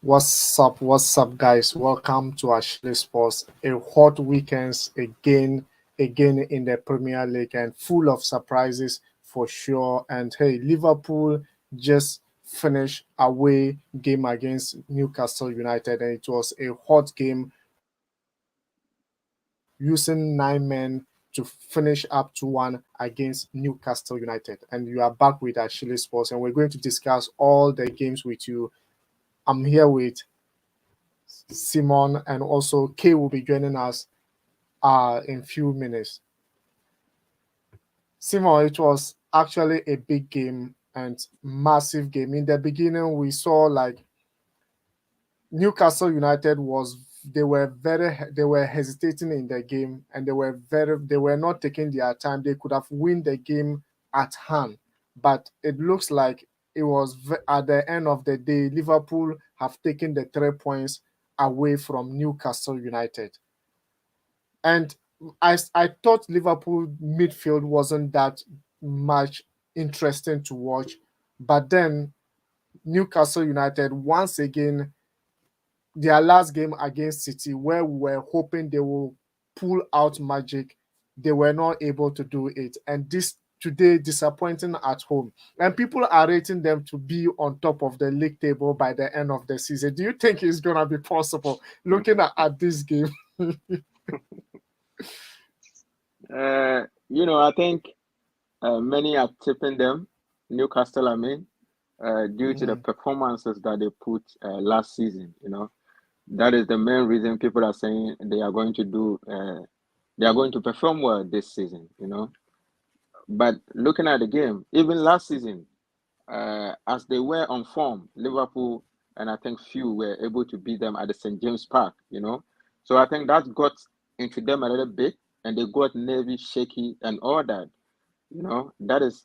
What's up, guys? Welcome to ASHILISPORTS. A hot weekends again in the Premier League and full of surprises for sure. And hey, Liverpool just finished away game against Newcastle United, and it was a hot game using 9 men to finish up to one against Newcastle United. And you are back with ASHILISPORTS, and we're going to discuss all the games with you. I'm here with Simon, and also Kay will be joining us in few minutes. Simon, it was actually a big game and massive game. In the beginning, we saw like Newcastle United was they were hesitating in the game, and they were not taking their time. They could have win the game at hand, but it looks like it was at the end of the day Liverpool have taken the 3 points away from Newcastle United. And I thought Liverpool midfield wasn't that much interesting to watch, but then Newcastle United once again, their last game against City, where we were hoping they will pull out magic, they were not able to do it. And this today disappointing at home. And people are rating them to be on top of the league table by the end of the season. Do you think it's gonna be possible looking at this game? I think many are tipping them, Newcastle, I mean, due to the performances that they put last season. That is the main reason people are saying they are going to perform well this season. But looking at the game, even last season, as they were on form, Liverpool and I think few were able to beat them at the St. James Park. So I think that got into them a little bit, and they got nervy, shaky, and all that. That is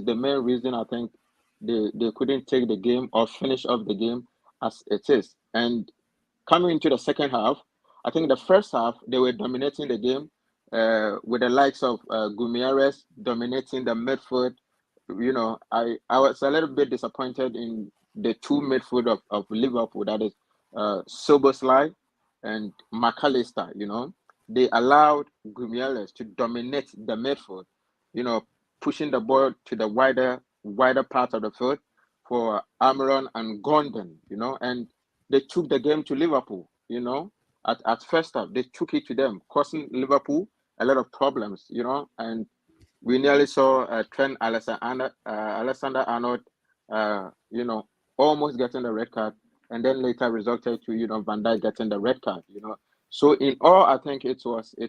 the main reason I think they couldn't take the game or finish off the game as it is. And coming into the second half, I think the first half they were dominating the game with the likes of Gumieres dominating the midfield. I was a little bit disappointed in the two midfield of Liverpool, that is Soboslai and McAllister. They allowed Gumieres to dominate the midfield, you know, pushing the ball to the wider part of the field for Amaron and Gondon, and they took the game to Liverpool. At first half, they took it to them, causing Liverpool a lot of problems, and we nearly saw Trent Alexander-Arnold, uh, you know, almost getting the red card, and then later resulted to Van Dijk getting the red card. So in all, I think it was a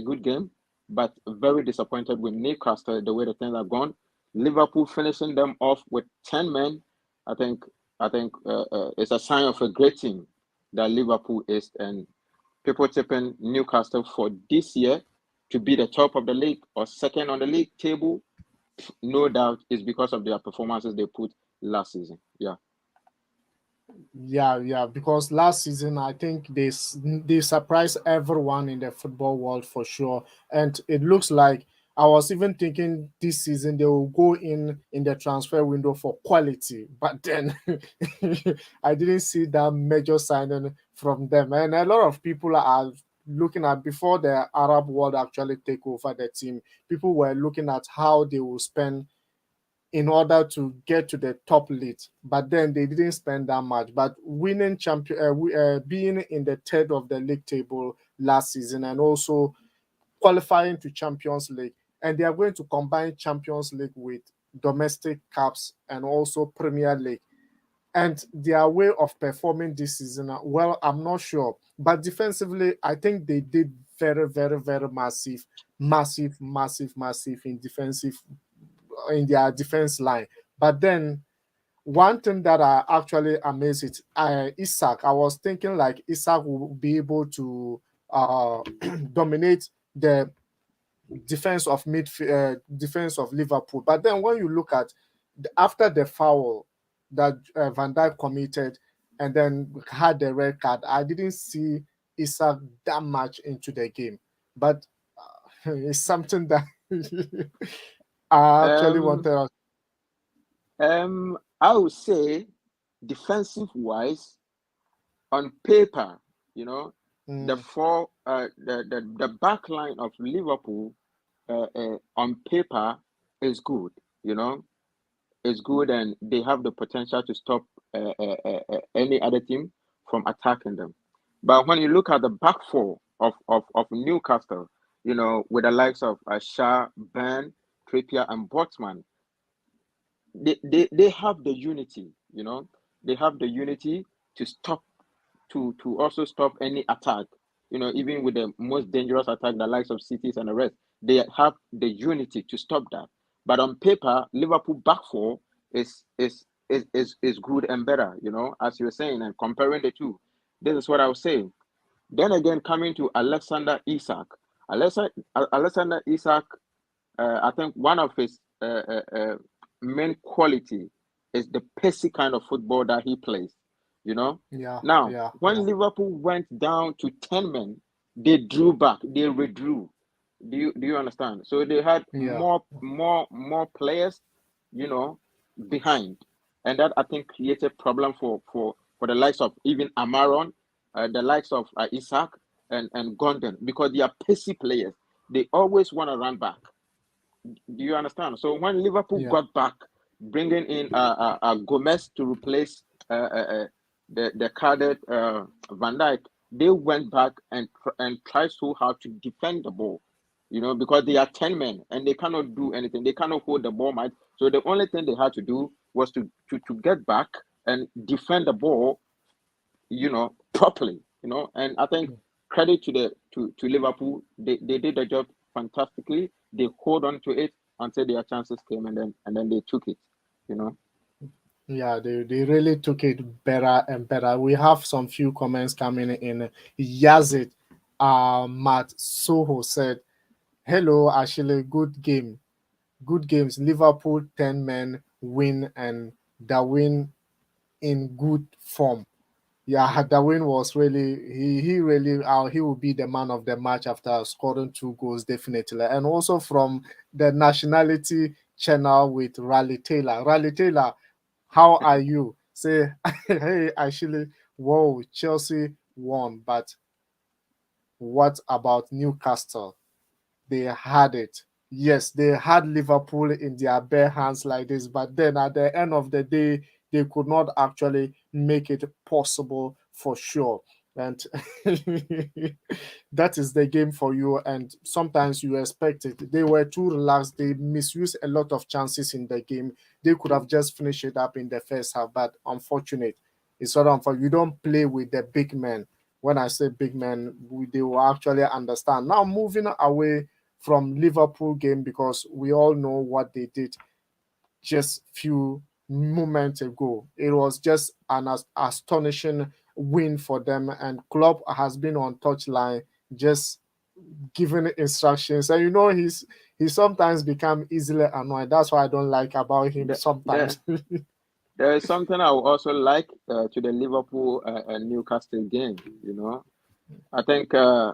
good game, but very disappointed with Newcastle the way the things have gone. Liverpool finishing them off with 10 men. I think it's a sign of a great team that Liverpool is, and people tipping Newcastle for this year to be the top of the league or second on the league table, no doubt is because of their performances they put last season. Yeah. Yeah, because last season I think they surprised everyone in the football world for sure, and it looks like I was even thinking this season they will go in the transfer window for quality, but then I didn't see that major signing from them, and a lot of people are looking at before the Arab world actually take over the team. People were looking at how they will spend in order to get to the top league. But then they didn't spend that much. But winning being in the third of the league table last season, and also qualifying to Champions League, and they are going to combine Champions League with domestic cups and also Premier League. And their way of performing this season, well, I'm not sure. But defensively, I think they did very, very, very massive in their defense line. But then one thing that I actually amazed it, Isak. I was thinking like Isak will be able to dominate the defense of Liverpool. But then when you look at after the foul that Van Dijk committed and then had the red card, I didn't see Isak that much into the game. But it's something that I actually Um. wanted. I would say. defensive wise, on paper, you know, the Mm, four the back line of Liverpool on paper is good, you know, is good, and they have the potential to stop any other team from attacking them. But when you look at the back four of Newcastle, you know, with the likes of Shah, Ben, Trippier, and Botman, they have the unity, you know, they have the unity to stop to also stop any attack. You know, even with the most dangerous attack, the likes of cities and the rest, they have the unity to stop that. But on paper, Liverpool back four is good and better. You know, as you were saying, and comparing the two, this is what I was saying. Then again, coming to Alexander Isak, Alexander Isak, I think one of his main quality is the pacey kind of football that he plays. You know, yeah, now yeah, yeah, when Liverpool went down to 10 men, they drew back, they withdrew. Do you understand? So they had yeah, more players, you know, behind, and that I think created problem for the likes of even Amaron, the likes of Isaac and Gondon, because they are pacey players. They always want to run back. Do you understand? So when Liverpool yeah. got back, bringing in Gomez to replace the carded Van Dijk, they went back and tried so hard to defend the ball. You know, because they are 10 men and they cannot do anything. They cannot hold the ball much. So the only thing they had to do was to get back and defend the ball, you know, properly, you know. And I think credit to Liverpool, they did the job fantastically. They hold on to it until their chances came, and then they took it, you know. Yeah, they really took it better and better. We have some few comments coming in. Yazid Matt Soho said, hello, Ashile, good game. Good games. Liverpool 10 men win and Darwin in good form. Yeah, Darwin was really he really he will be the man of the match after scoring 2 goals definitely. And also from the nationality channel with Raleigh Taylor. Raleigh Taylor, how are you? Say, hey, actually, whoa, Chelsea won, but what about Newcastle? They had it. Yes, they had Liverpool in their bare hands like this, but then at the end of the day, they could not actually make it possible for sure. And that is the game for you. And sometimes you expect it. They were too relaxed. They misused a lot of chances in the game. They could have just finished it up in the first half, but unfortunate. It's sort of unfortunate. You don't play with the big men. When I say big men, they will actually understand. Now moving away from Liverpool game, because we all know what they did just few moments ago. It was just an astonishing win for them, and Klopp has been on touchline just giving instructions. And you know he sometimes become easily annoyed. That's what I don't like about him The, the, sometimes. there is something I would also like to the Liverpool and Newcastle game. You know, I think the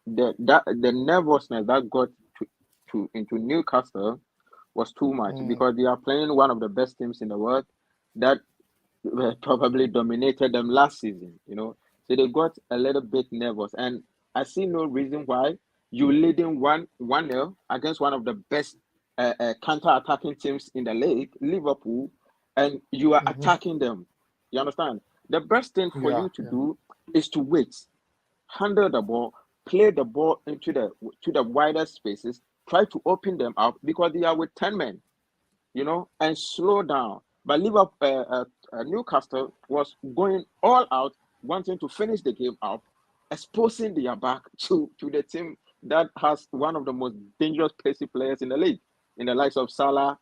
nervousness that got into Newcastle was too much, Mm, because they are playing one of the best teams in the world that probably dominated them last season, you know. So they got a little bit nervous, and I see no reason why you leading 1-0 against one of the best counter-attacking teams in the league, Liverpool, and you are mhm. attacking them. You understand? The best thing for Yeah, you to yeah. do is to wait, handle the ball, play the ball into the wider spaces, try to open them up, because they are with 10 men, you know, and slow down. But Liverpool, Newcastle was going all out, wanting to finish the game up, exposing their back to the team that has one of the most dangerous pacey players in the league, in the likes of Salah,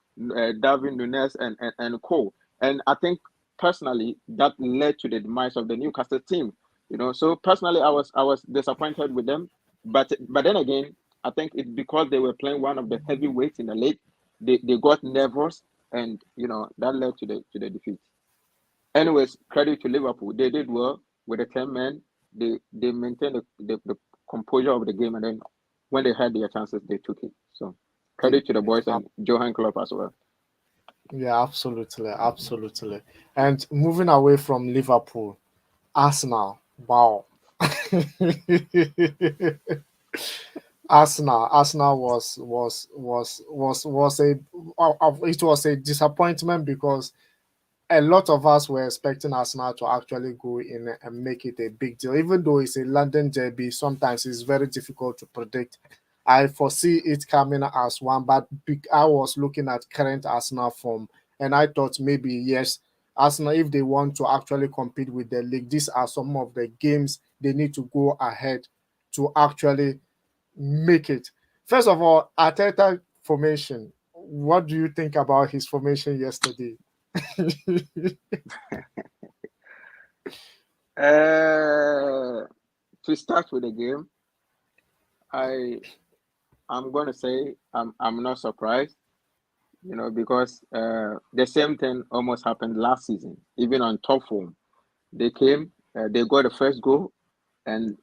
Darwin Nunes, and Co. And I think personally that led to the demise of the Newcastle team. You know, so personally I was disappointed with them, but then again, I think it's because they were playing one of the heavyweights in the league. They got nervous, and you know that led to the defeat. Anyways, credit to Liverpool. They did well with the 10 men. They maintained the composure of the game, and then when they had their chances, they took it. So They, credit to the boys and Johan Klopp as well. Yeah, absolutely, absolutely. And moving away from Liverpool, Arsenal. Wow. Arsenal was a it was a disappointment because a lot of us were expecting Arsenal to actually go in and make it a big deal. Even though it's a London derby, sometimes it's very difficult to predict. I foresee it coming as one, but I was looking at current Arsenal form, and I thought maybe yes, Arsenal, if they want to actually compete with the league, these are some of the games they need to go ahead to actually make it. First of all, Arteta formation. What do you think about his formation yesterday? To start with the game, I I'm gonna say I'm not surprised, because the same thing almost happened last season, even on top form. They came, they got the first goal, and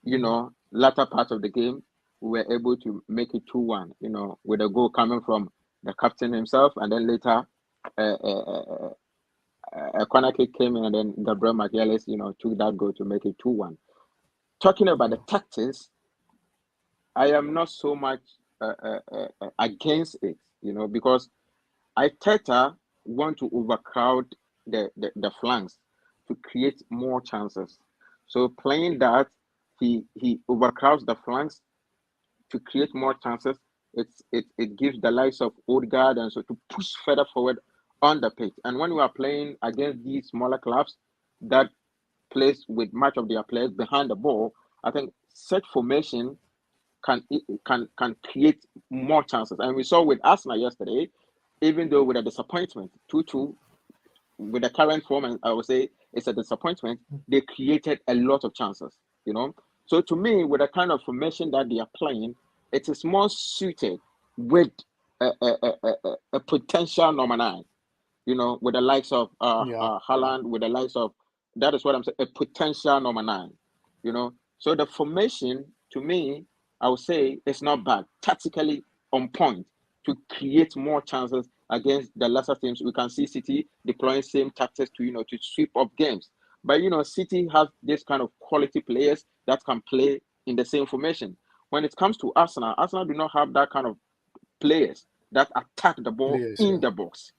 latter part of the game, we were able to make it 2-1. With a goal coming from the captain himself, and then later, a corner kick came in, and then Gabriel Magalhaes, took that goal to make it 2-1. Talking about the Yeah, tactics, I am not so much against it, because Arteta want to overcrowd the flanks to create more chances. So playing that, he overcrowds the flanks to create more chances. It gives the likes of Odegaard and so to push further forward on the pitch. And when we are playing against these smaller clubs that plays with much of their players behind the ball, I think set formation can create more chances. And we saw with Arsenal yesterday, even though with a disappointment, 2-2, with the current form, and I would say it's a disappointment, they created a lot of chances, you know. So to me, with the kind of formation that they are playing, it is more suited with a potential number nine, with the likes of yeah, yeah, Haaland, with the likes of that is what I'm saying, a potential number nine, you know. So the formation to me, I would say it's not bad, tactically on point to create more chances against the lesser teams. We can see City deploying same tactics to sweep up games. But City have this kind of quality players that can play in the same formation. When it comes to Arsenal, Arsenal do not have that kind of players that attack the ball players, in yeah, the box.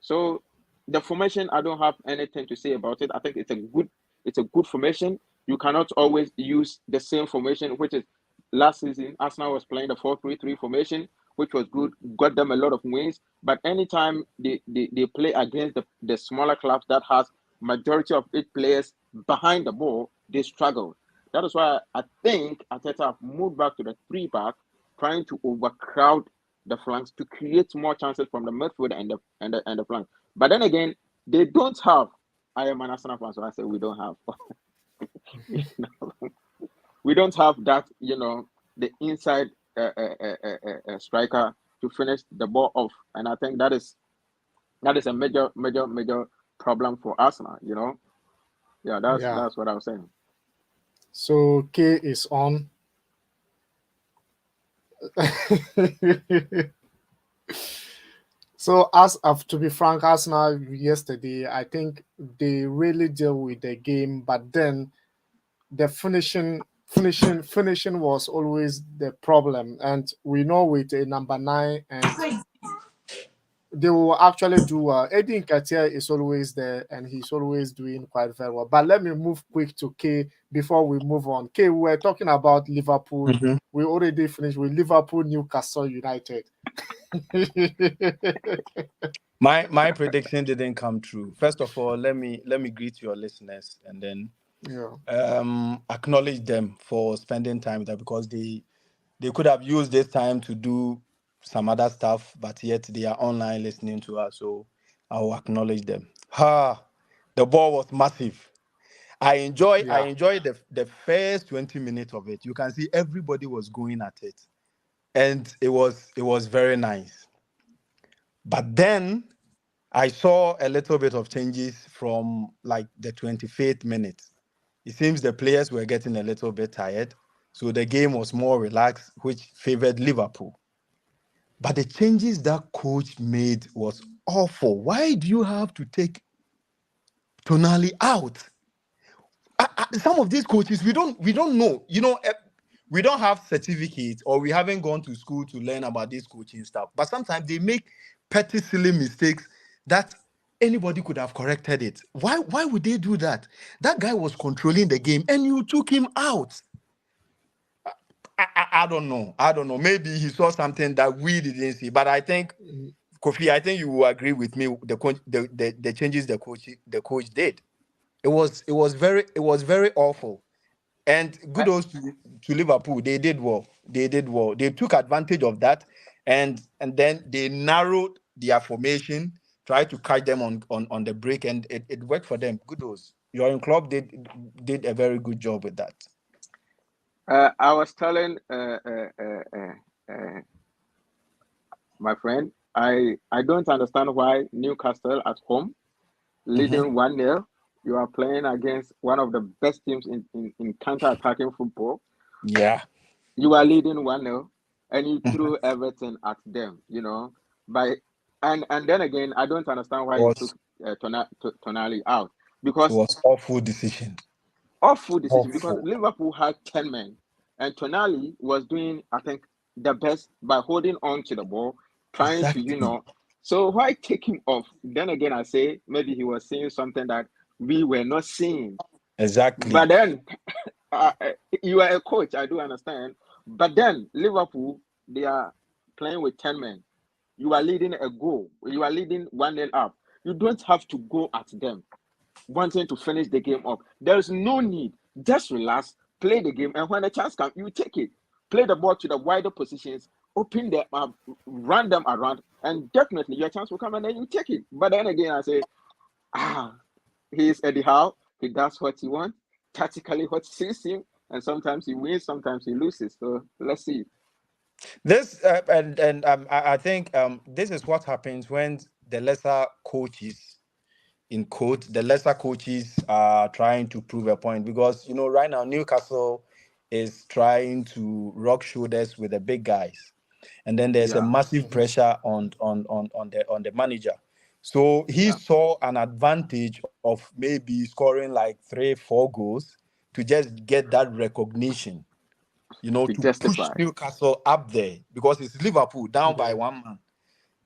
So the formation, I don't have anything to say about it. I think it's a good formation. You cannot always use the same formation, which is last season Arsenal was playing the 4-3-3 formation, which was good, got them a lot of wins. But anytime they play against the smaller clubs that has majority of its players behind the ball, they struggle. That is why I think Arteta have moved back to the three back, trying to overcrowd the flanks to create more chances from the midfield and the flank. But then again, they don't have. I am an Arsenal fan, so I say we don't have. We don't have that. The inside striker to finish the ball off, and I think that is a major, major, major problem for Arsenal. Yeah, that's yeah. that's what I was saying. So K is on. So as of to be frank, Arsenal yesterday, I think they really deal with the game, but then the finishing was always the problem. And we know with a number nine, and they will actually do well. Eddie Nketiah is always there, and he's always doing quite very well. But let me move quick to K before we move on. K, we were talking about Liverpool. Mhm. We already finished with Liverpool, Newcastle United. My prediction didn't come true. First of all, let me greet your listeners and then Yeah, acknowledge them for spending time there because they could have used this time to do some other stuff, but yet they are online listening to us. So I will acknowledge them. The ball was massive. I yeah, enjoy the first 20 minutes of it. You can see everybody was going at it. And it was very nice. But then I saw a little bit of changes from like the 25th minute. It seems the players were getting a little bit tired. So the game was more relaxed, which favored Liverpool. But the changes that coach made was awful. Why do you have to take Tonali out? Some of these coaches we don't know. We don't have certificates or we haven't gone to school to learn about this coaching stuff. But sometimes they make petty, silly mistakes that anybody could have corrected it. Why would they do that? That guy was controlling the game and you took him out. I don't know. I don't know. Maybe he saw something that we didn't see. But I think, Kofi, I think you will agree with me. The changes the coach did. It was very awful. And I, kudos to Liverpool. They did well. They did well. They took advantage of that, and then they narrowed their formation, tried to catch them on the break, and it worked for them. Kudos. Your club did a very good job with that. I was telling my friend, I don't understand why Newcastle at home Mhm. leading 1-0. You are playing against one of the best teams in counter-attacking football. Yeah. You are leading 1-0 and you Mhm. threw everything at them, By and then again, I don't understand why you Was took Tonali out it because was awful decision. awful decision because Awful. Liverpool had 10 men and Tonali was doing, I think, the best by holding on to the ball, trying to, Exactly. So why take him off? Then again, I say maybe he was seeing something that we were not seeing. But Exactly. then uh, uh, you are a coach, I do understand. But then Liverpool, they are playing with 10 men. You are leading a goal. You are leading 1-0 up. You don't have to go at them wanting to finish the game up. There's no need. Just relax, play the game, and when the chance comes, you take it. Play the ball to the wider positions, open them up, run them around, and definitely your chance will come, and then you take it. But then again, I say, ah, he's Eddie Howe. He does what he wants, tactically what suits him, and sometimes he wins, sometimes he loses. So let's see. This and I think this is what happens when the lesser coaches, in quote, the lesser coaches are trying to prove a point, because right now Newcastle is trying to rock shoulders with the big guys, and then there's a Yeah, massive Mhm. pressure on the manager. So he yeah, saw an advantage of maybe scoring like 3-4 goals to just get that recognition, to to push justify. Newcastle up there, because it's Liverpool down by Yeah. 1 man.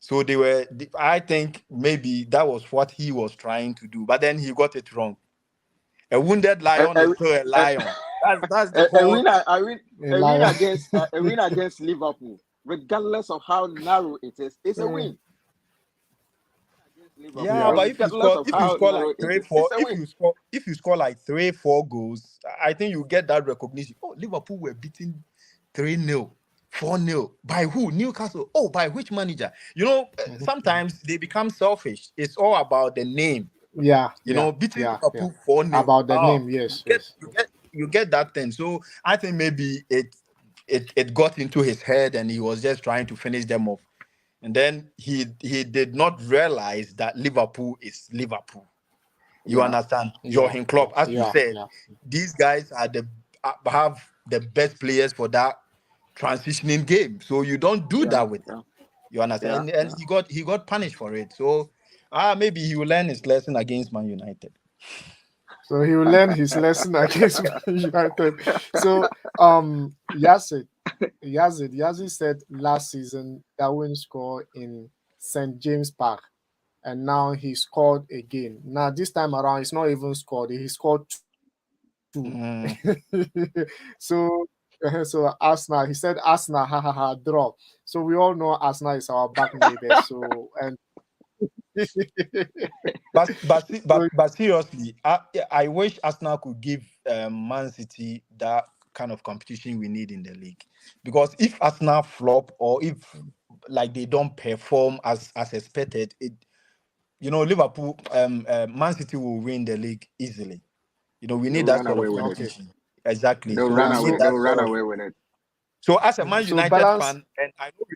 So I think maybe that was what he was trying to do, but then he got it wrong. A wounded A, lion is still a a, lion. That's the a whole win, thing. A a win liar. against a win against Liverpool, regardless of how narrow it is a Uh, win against Yeah, Liverpool, yeah. but if you regardless score, of if you how score narrow like it three, is. four, It's a win. if you score like 3-4 goals, I think you get that recognition. Oh, Liverpool were beaten 3-0, 4-0. By who? Newcastle. Oh, by which manager? Mhm. Sometimes they become selfish. It's all about the name. Yeah. Yeah. Beating Yeah. Yeah. Liverpool 4-0. About the Oh, name, you yes, get yes. you get you get that thing. So I think maybe it got into his head and he was just trying to finish them off. And then he did not realize that Liverpool is Liverpool. You Yeah, understand? Yeah. Jurgen Klopp, as you Yeah. said, Yeah. these guys have the best players for that transitioning game. So you don't do yeah, that with them. yeah, You yeah, understand? And yeah. he got punished for it. So maybe he will learn his lesson against Man United. So he will learn his lesson against Man United. So Yazid said last season Darwin scored in St. James Park, and now he scored again. Now this time around, he's not even scored; he scored two. Mm. So Arsenal, he said Arsenal, ha ha ha, draw. So we all know Arsenal is our back neighbor. So and so But seriously, I wish Arsenal could give Man City that kind of competition we need in the league. Because if Arsenal flop, or if like they don't perform as expected, Liverpool, Man City will win the league easily. We They'll need that run sort away of with it. okay, competition. Exactly. They'll So run yeah. we need away. So that They'll sort run of. away with it. So as a Man so United balance. fan, and I know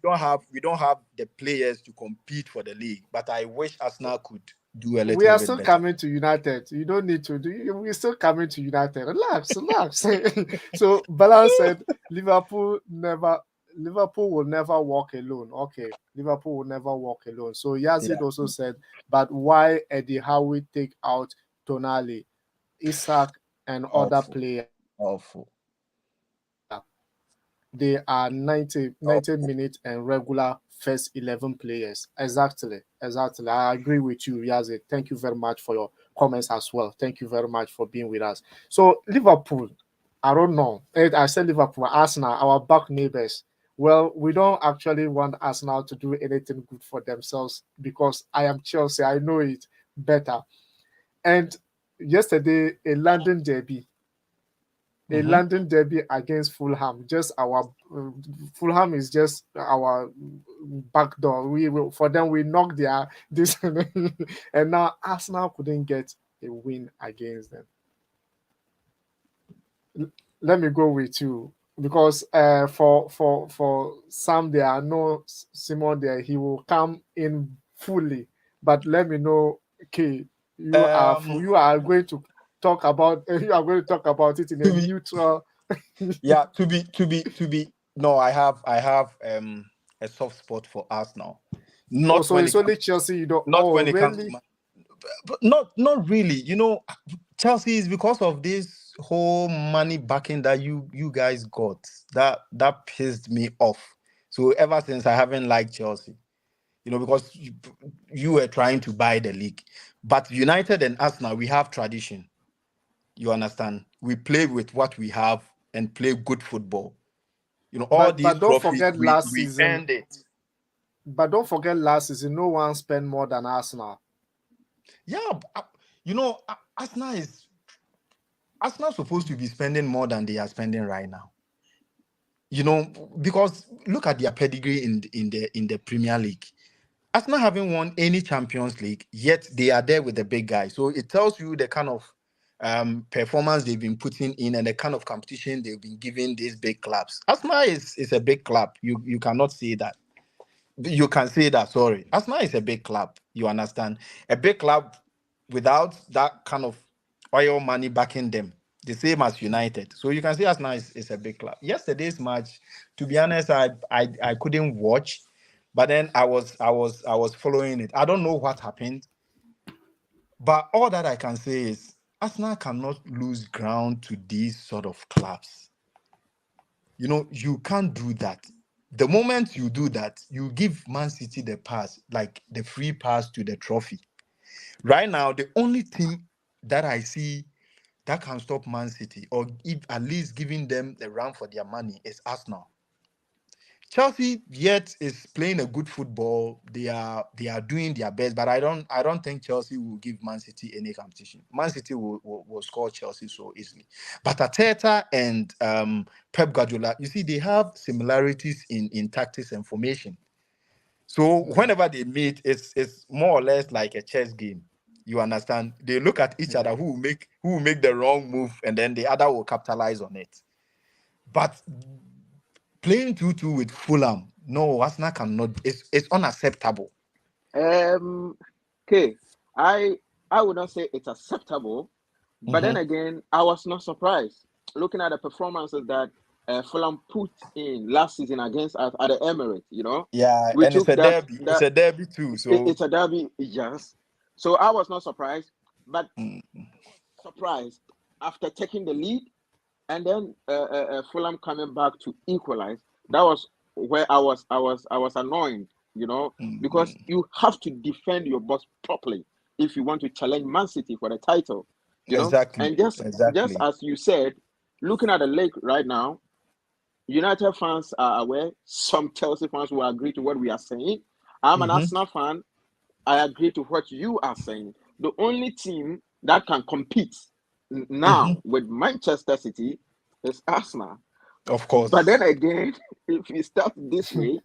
we don't have the players to compete for the league, but I wish Arsenal could do a We little are bit still better. coming to United. You don't need to do. We're still coming to United. Relax, relax. So balance said Liverpool will never walk alone. Okay, Liverpool will never walk alone. So Yazid Yeah. also said, but why Eddie Howe take out Tonali, Isak, and other Awful. players? Awful. They are 90 Awful. minutes and regular first 11 players. Exactly. Exactly. I agree with you, Yazid. Thank you very much for your comments as well. Thank you very much for being with us. So, Liverpool, I don't know. I said Liverpool, Arsenal, our back neighbors. Well, we don't actually want Arsenal to do anything good for themselves because I am Chelsea. I know it better. And yesterday, a Mm-hmm. London derby against Fulham. Just our Fulham is just our back door. We will for them we knocked their this and now Arsenal couldn't get a win against them. Let me go with you because for Sam there are no Simon there. He will come in fully, but let me know. Okay, Um, you are going to talk about you are going to talk about it in a to be neutral. yeah, to be no, I have a soft spot for Arsenal. Oh, Not so when it's it comes only Chelsea you don't. not Oh, when it comes to really? but not really. Chelsea is because of this whole money backing that you guys got. That pissed me off. So ever since I haven't liked Chelsea, because you were trying to buy the league. But United and Arsenal, we have tradition. You understand? We play with what we have and play good football. All But these don't trophies, forget last we season. earned it. But don't forget last season. No one spent more than Arsenal. Yeah, Arsenal supposed to be spending more than they are spending right now. Because look at their pedigree in the Premier League. Arsenal haven't won any Champions League, yet they are there with the big guys. So it tells you the kind of performance they've been putting in and the kind of competition they've been giving these big clubs. Arsenal is a big club. You cannot say that. You can say that, sorry. Arsenal is a big club. You understand? A big club without that kind of oil money backing them, the same as United. So you can say Arsenal is a big club. Yesterday's match, to be honest, I couldn't watch, but then I was following it. I don't know what happened, but all that I can say is Arsenal cannot lose ground to these sort of clubs. You can't do that. The moment you do that, you give Man City the pass, like the free pass to the trophy. Right now, the only team that I see that can stop Man City, or if at least giving them a run for their money, is Arsenal. Chelsea yet is playing a good football. They are doing their best, but I don't think Chelsea will give Man City any competition. Man City will score Chelsea so easily. But Arteta and Pep Guardiola, you see, they have similarities in tactics and formation. So Mhm. whenever they meet, it's more or less like a chess game. You understand? They look at each other Yeah. who will make the wrong move, and then the other will capitalize on it. But playing 2-2 with Fulham, no, Arsenal cannot. It's unacceptable. Um, okay, I I would not say it's acceptable, but then Mhm. again, I was not surprised looking at the performances that Fulham put in last season against us at the Emirates. Yeah, We and it's took a that derby. It's that a derby too. So it's a derby, yes. So I was not surprised, but mm, surprised after taking the lead and then Fulham coming back to equalize. That was where I was annoyed, because mm, you have to defend your boss properly if you want to challenge Man City for the title, exactly, and just exactly. as you said, looking at the league right now, United fans are aware. Some Chelsea fans will agree to what we are saying. I'm an Hmm. Arsenal fan. I agree to what you are saying. The only team that can compete Hmm. now with Manchester City is Arsenal. Of But then course. again, if we start this way,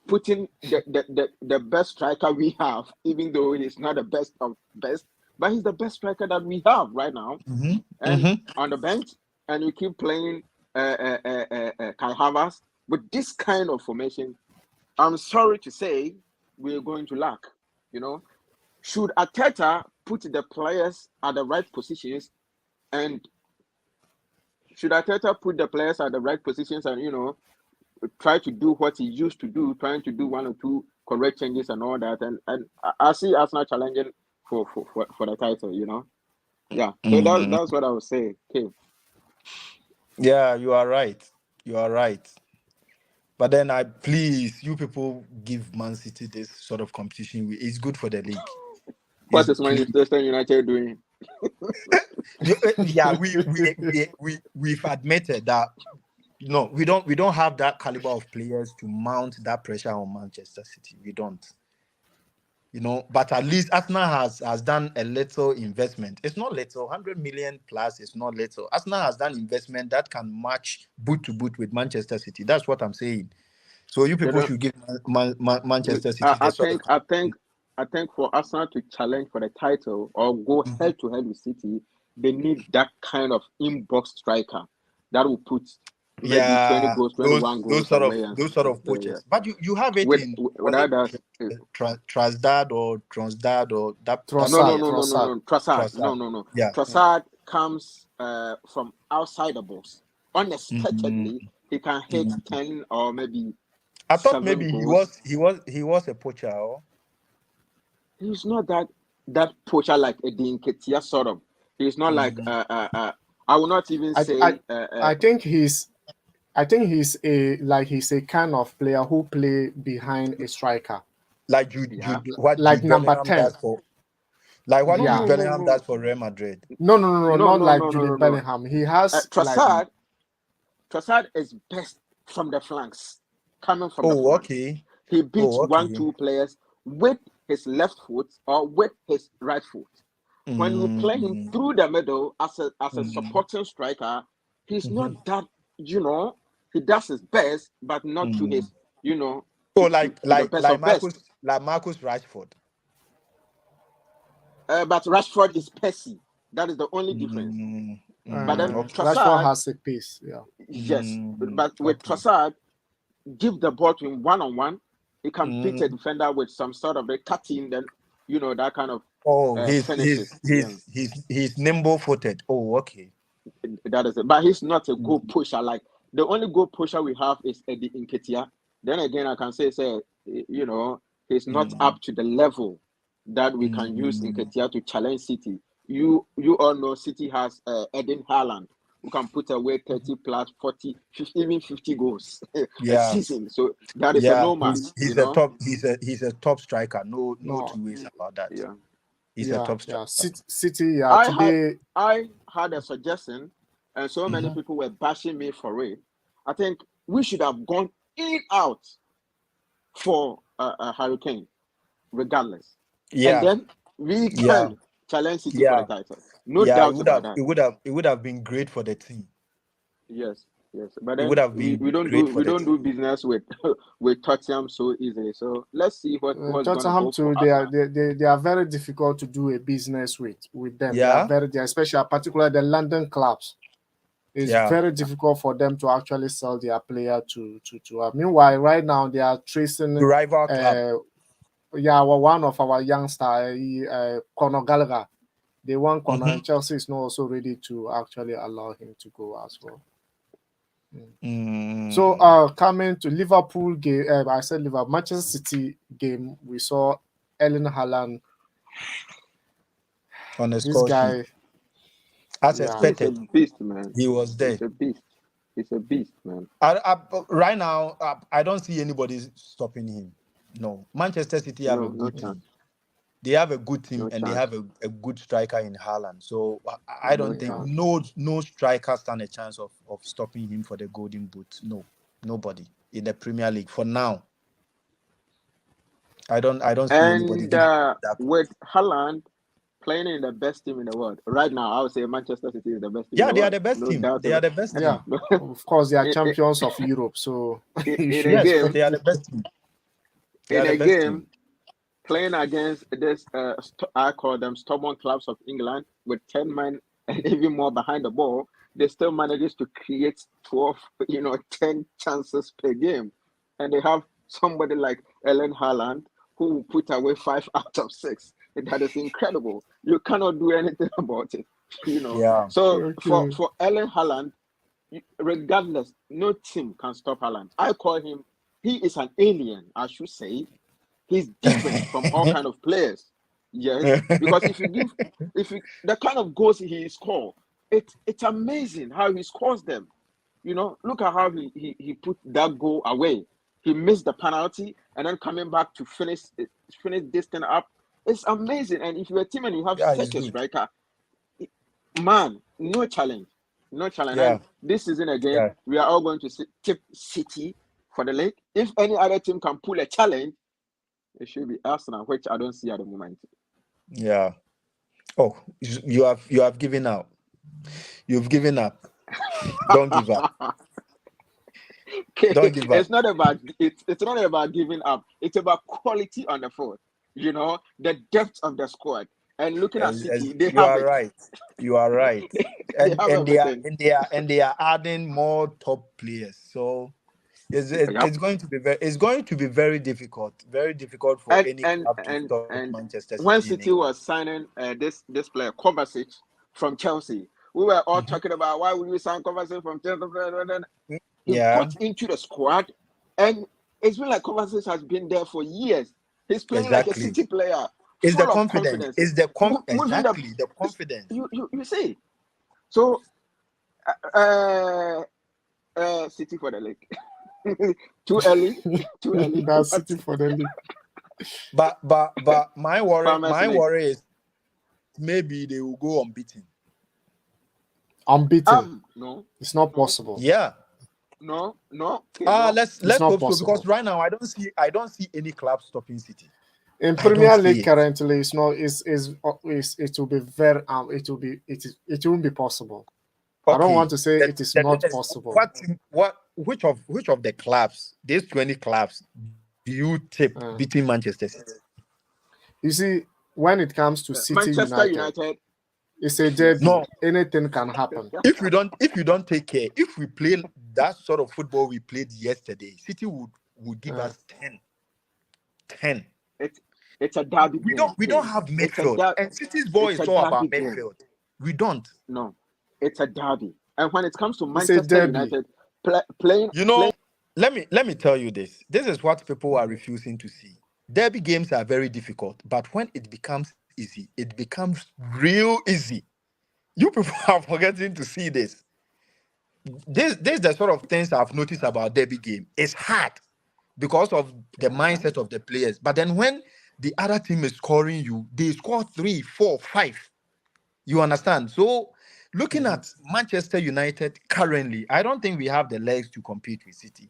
putting the best striker we have, even though it is not the best of best, but he's the best striker that we have right now, Hmm. and Hmm. on the bench, and you keep playing Kai Havertz with this kind of formation, I'm sorry to say we're going to lack. You know, should Arteta put the players at the right positions, and should Arteta put the players at the right positions, and try to do what he used to do, trying to do one or two correct changes and all that. And I see Arsenal challenging for the title, Yeah. So that's what I would say. Okay. Yeah, you are right. You are right. But then please, you people give Man City this sort of competition. It's good for the league. What It's is Manchester United doing? yeah, we've admitted that no, we don't have that caliber of players to mount that pressure on Manchester City. We don't. But at least Arsenal has done a little investment. It's not little, 100 million plus. It's not little. Arsenal has done investment that can match boot to boot with Manchester City. That's what I'm saying. So you You people know, should give we, Manchester City I the sort of. think for Arsenal to challenge for the title or go Mhm. head to head with City, they need that kind of inbox striker that will put maybe 20 Yeah, goals, those 21 those goals sort of away and those stuff. sort of Yeah. poachers. But you have it With in, was without it that, Trasdad or Transdad or that no, no, Trossard, player? no, no, no, Trossard. no. Trossard, Trossard. no. Yeah. Trossard comes from outside the box. Mm, Unexpectedly, he can hit mm. 10 or maybe I thought 7 maybe goals. he was a poacher. Or? He's not that poacher like a Dinketia sort of. He's not like Mm. I will not even I I say I think he's a kind of player who play behind a striker, Like yeah. what like Jude number Bellingham 10. does for like what No, Jude Yeah. no, no, Bellingham no, does for Real Madrid. No, no, not no, like no, no, Jude no, no. Bellingham. He has like Trossard is best from the flanks, coming from the Oh, flanks. okay. He beats Oh, one, okay. two players with his left foot or with his right foot. When you play him Mm, through the middle as a mm, supporting striker, he's not mhm, that, he does his best, but not to mm. his, you know, Oh, to the best of best. Marcus Rashford. But Rashford is pacey. That is the only difference. Mm, But then okay. Rashford Trossard, has a pace. Yeah. yes. But with Okay. Trossard, give the ball to him one on one. He can beat a Mm. defender with some sort of a cutting, then that kind of Oh, finishes. Yeah, he's nimble footed. Oh, okay. that is it. But he's not a goal Mm, pusher. Like the only goal pusher we have is Eddie Nketiah. Then again, I can say, he's not mm, up to the level that we can use mm. Nketiah to challenge City. You all know City has Eden Haaland who can put away 30 plus 40, 50, even 50 goals a Yeah. season. So that is a Yeah, no man, he's a top striker. No No. two ways about that. Yeah. He's a top Yeah. striker. City. Yeah. I had Today. I had a suggestion, and so many Mhm. people were bashing me for it. I think we should have gone in out for a Hurricane, regardless, and Yeah, then we yeah, can challenge City for the yeah, title. No yeah. doubt about that. It would have been great for the team. Yes, yes. But It would then have we, been we don't great do for we the don't do team. business with with Tottenham so easily. So let's see what's gonna Tottenham go for too. Arsenal. They are very difficult to do a business with them. Yeah, They are especially particularly the London clubs. It's yeah. very difficult for them to actually sell their player to. Meanwhile, right now they are The tracing. rival club. Uh, one of our youngster, Conor Gallagher. They want Conor, Mm-hmm. and Chelsea is not also ready to actually allow him to go as well. So, Mm. coming to Liverpool game, I said Liverpool, Manchester City game, we saw Erling Haaland. On the This score sheet, guy, as yeah, He's a expected, beast, man. he was He's there. a beast. He's a beast, man. Right now, I don't see anybody stopping him. No, Manchester City have a No, no good chance. team. They have a good team No and they chance. have a good striker in Haaland. So I No don't think chance. no striker stand a chance of stopping him for the golden boot. No, nobody in the Premier League for now. I don't see anybody And giving that. with Haaland playing in the best team in the world right now, I would say Manchester City is the best team in Yeah, the they are world. the best No team. doubt They are about the best yeah. team. it. Of course, they are in, champions of Europe, so in, you in a should Yes, game, they are expect. the best team. They in are the a best team. game, playing against this, I call them stubborn clubs of England with 10 men and even more behind the ball, they still manages to create 12, 10 chances per game. And they have somebody like Ellen Haaland who will put away 5 out of 6. That is incredible. You cannot do anything about it. Yeah. So for, Okay. for Ellen Haaland, regardless, no team can stop Haaland. I call him. He is an alien, I should say. He's different from all kind of players. Yes, because if you the kind of goals he score, it's amazing how he scores them. Look at how he put that goal away. He missed the penalty and then coming back to finish this thing up. It's amazing. And if you're a team and you have Yeah, he's such a good. striker, man, no challenge, no challenge. Yeah, And this season again, yeah, we are all going to tip City for the league. If any other team can pull a challenge, it should be Arsenal, which I don't see at the moment. yeah. Oh, you have given up. You've given up. Don't give up. Okay, Don't give up. it's not about giving up. It's about quality on the field. The depth of the squad. And looking at City, they You have are it. right. You are right. They have And everything. they are adding more top players. So Yep. it's going to be very difficult for And any and club to and stop and Manchester when City in City England. was signing this player Kovacic from Chelsea, we were all Mhm. talking about why would we sign Kovacic from Chelsea? He Yeah, got into the squad, and it's been like Kovacic has been there for years. He's playing like a exactly. City player, It's the full of confidence. confidence, It's the moving exactly the it's- confidence. you see. So, City for the league. Too early, too early. That's City for the league. But my Farmers League. worry is maybe they will go unbeaten. Unbeaten. No, It's not possible. Yeah. no. Okay, no. Let's It's not hope so, possible. because right now I don't see any club stopping City. In I don't Premier see League it. currently, it's not. It will be very. It won't be possible. I don't want to say it is not possible. Which of the clubs, these 20 clubs, do you tip beating Manchester City? You see, when it comes to City Manchester United, it's a derby. No. Anything can happen. If you don't take care, if we play that sort of football we played yesterday, City would give us 10. It's a derby game. We don't have midfield, and City's ball is it's a all about derby game. midfield. We don't. No, it's a derby. And when it comes to It's a Manchester derby. United playing, Let me tell you this. This is what people are refusing to see. Derby games are very difficult, but when it becomes easy, it becomes real easy. You people are forgetting to see this. This is the sort of things I've noticed about derby game. It's hard because of the mindset of the players. But then when the other team is scoring you, they score 3, 4, 5. You understand? So looking at Manchester United currently, I don't think we have the legs to compete with City.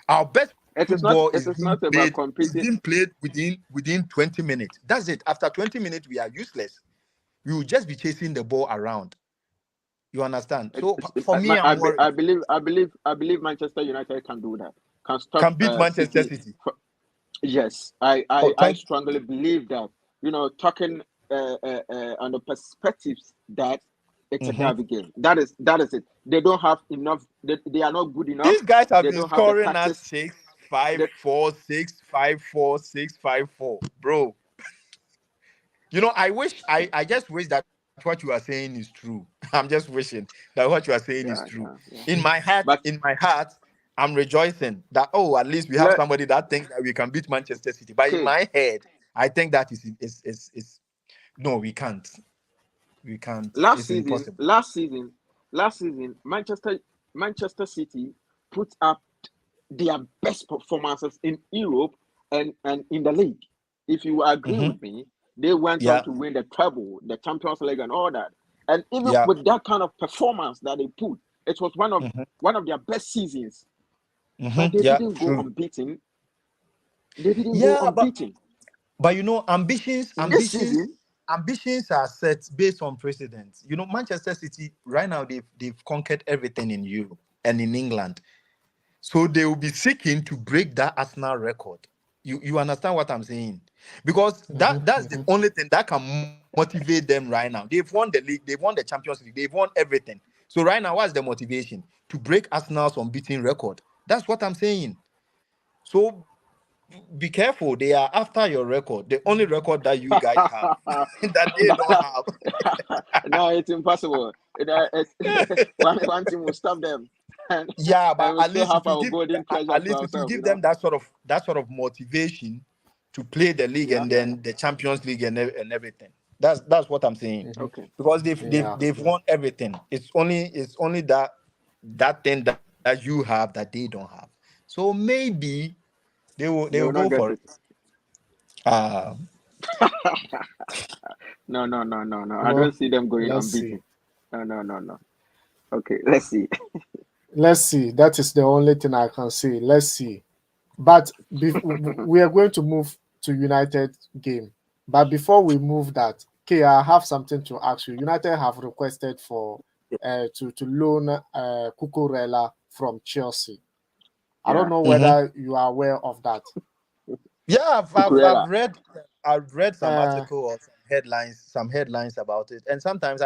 Our best football is being played within 20 minutes. That's it. After 20 minutes, we are useless. We will just be chasing the ball around. You understand? So for me, I'm worried. I believe Manchester United can do that. Can stop. Can beat Manchester City. Yes, I strongly believe that. Talking on the perspectives that it's a derby game. That is it. They don't have enough. They are not good enough. These guys have they been don't have the scoring at practice. 6, 5, 4, 6, 5, 4, 6, 5, 4. Bro. I just wish that what you are saying is true. I'm just wishing that what you are saying is true. Yeah. In my heart, I'm rejoicing that at least we have somebody that thinks that we can beat Manchester City. But in my head, I think that is no, we can't. We can't. It's impossible. Last season, Manchester City put up their best performances in Europe and in the league. If you agree with me, they went on to win the treble, the Champions League, and all that. And even with that kind of performance that they put, it was one of their best seasons. But they didn't go unbeaten. They didn't go unbeaten. But ambitions are set based on precedents. Manchester City right now they've conquered everything in Europe and in England, so they will be seeking to break that Arsenal record. You understand what I'm saying? Because that's the only thing that can motivate them right now. They've won the league, they've won the Champions League, they've won everything. So right now, what's the motivation? To break Arsenal's unbeaten record. That's what I'm saying. So be careful. They are after your record. The only record that you guys have that they don't But have. no, it's impossible. One team will stop them, and Yeah, but we at still least have it will our give golden treasure at to least it will ourselves. give them that sort of motivation to play the league Yeah. and then the Champions League and everything. That's what I'm saying. Mhm. Okay. Because they've they've Yeah. they've won everything. It's only that thing that you have that they don't have. So maybe they They will will go not for get it. it. Uh No, no, no, no, no. I don't Well, see them going let's see. unbeaten. No, no, no, no. Okay, let's see. Let's see. That is the only thing I can say. Let's see. But we are going to move to United game. But before we move that, okay, I have something to ask you. United have requested for to loan Cucurella from Chelsea. I don't Yeah, know mhm. whether you are aware of that. Yeah, I've Cucurella. read some Uh, article or some headlines about it. And sometimes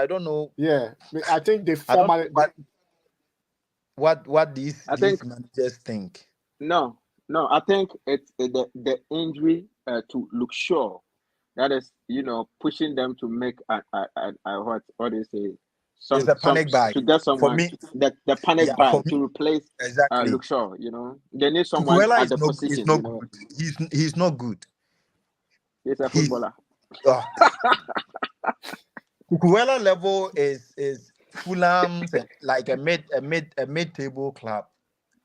yeah, I think they I don't formally know what these I think these managers think. no, no. I think it's the injury to look sure that is pushing them to make what do you say It's a panic buy to get for someone me. the panic Yeah, buy for me to replace exactly. Luke Shaw. They need someone Cucurella at is the is position. not good. He's not good. He's a He's footballer. uh, Cucurella level is Fulham's and like a mid table club.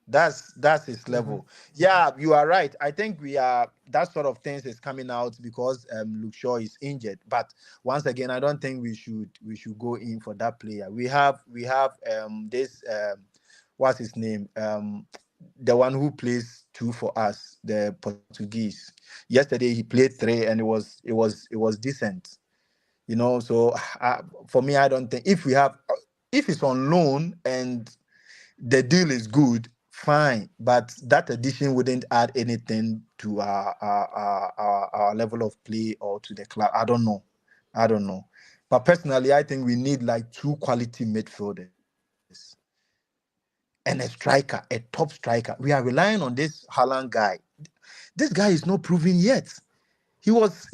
That's his mhm. level. Yeah, you are right. I think we are that sort of things is coming out because Luke Shaw is injured. But once again, I don't think we should go in for that player. We have this what's his name? The one who plays two for us, the Portuguese. Yesterday he played three and it was decent. So for me, I don't think if it's on loan and the deal is good, fine, but that addition wouldn't add anything to our level of play or to the club. I don't know. But personally, I think we need like two quality midfielders and a striker, a top striker. We are relying on this Haaland guy. This guy is not proven yet. He was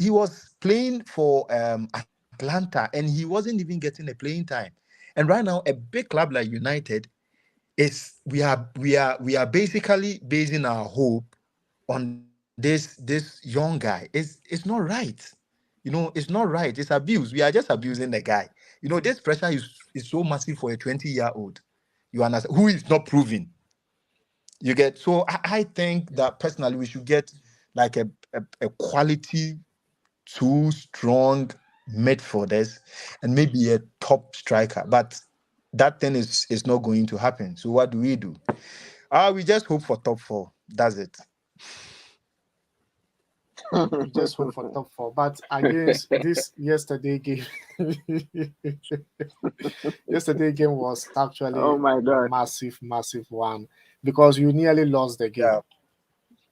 playing for Atlanta and he wasn't even getting a playing time. And right now, a big club like United is we are basically basing our hope on this young guy. It's not right. It's not right. It's abuse. We are just abusing the guy. This pressure is so massive for a 20-year-old. You understand? Who is not proven. You get so I think that personally we should get like a quality two strong midfielders and maybe a top striker. But that thing is not going to happen. So what do we do? We just hope for top four. That's it. We just hope for top four. But against this yesterday game, yesterday game was Oh actually my a God. massive, massive one because you nearly lost the game. Yeah.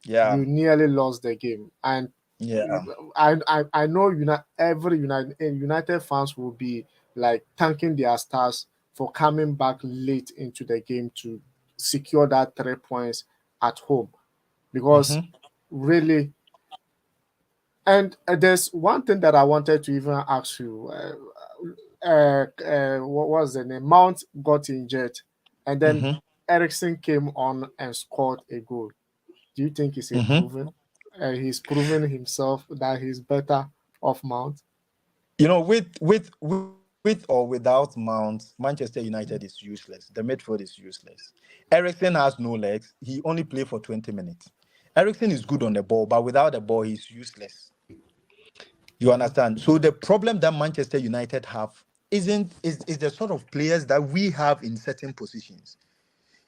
Yeah. You nearly lost the game, and Yeah. I know every United fans will be like thanking their stars for coming back late into the game to secure that 3 points at home because Mm-hmm. really. And there's one thing that I wanted to even ask you. What was the name? Mount got injured, and then Mm-hmm. Ericsson came on and scored a goal. Do you think he's Mm-hmm. improving? He's proven himself that he's better off Mount. With or without Mount, Manchester United is useless. The midfield is useless. Ericsson has no legs. He only played for 20 minutes. Ericsson is good on the ball, but without the ball, he's useless. You Mhm. understand? So the problem that Manchester United have is the sort of players that we have in certain positions.